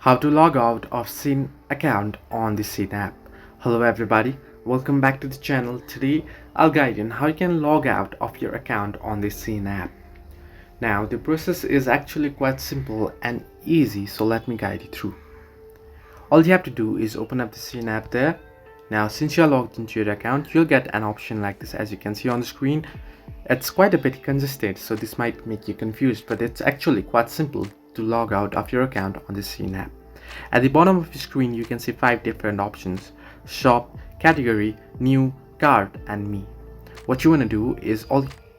How to log out of Shein account on the Shein app. Hello everybody, welcome back to the channel. Today I'll guide you on how you can log out of your account on the Shein app. Now the process is actually quite simple and easy, so let me guide you through. All you have to do is open up the Shein app there. Now since you're logged into your account, you'll get an option like this as you can see on the screen. It's quite a bit congested, so this might make you confused, but it's actually quite simple to log out of your account on the Shein app. At the bottom of the screen, you can see 5 different options: shop, category, new, cart, and me. What you want to do is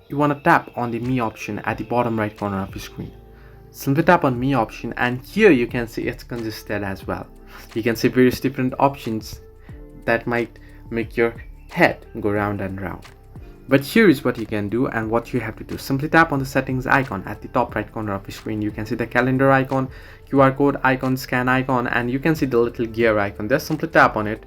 you want to tap on the me option at the bottom right corner of the screen. Simply tap on me option, and here you can see it's congested as well. You can see various different options that might make your head go round and round. But here is what you can do and what you have to do. Simply tap on the settings icon at the top right corner of the screen. You can see the calendar icon, QR code icon, scan icon, and you can see the little gear icon. Just simply tap on it.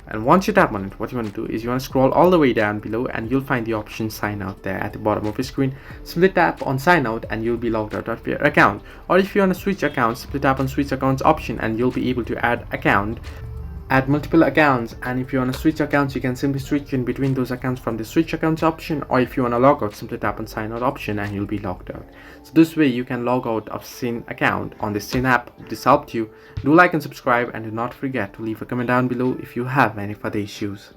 And once you tap on it, what you want to do is you want to scroll all the way down below and you'll find the option sign out there at the bottom of the screen. Simply tap on sign out and you'll be logged out of your account. Or if you want to switch accounts, simply tap on switch accounts option and you'll be able to add multiple accounts. And if you want to switch accounts, you can simply switch in between those accounts from the switch accounts option, or if you want to log out, simply tap on sign out option and you'll be logged out. So this way you can log out of Shein account on the Shein app. If this helped you, do like and subscribe, and do not forget to leave a comment down below if you have any further issues.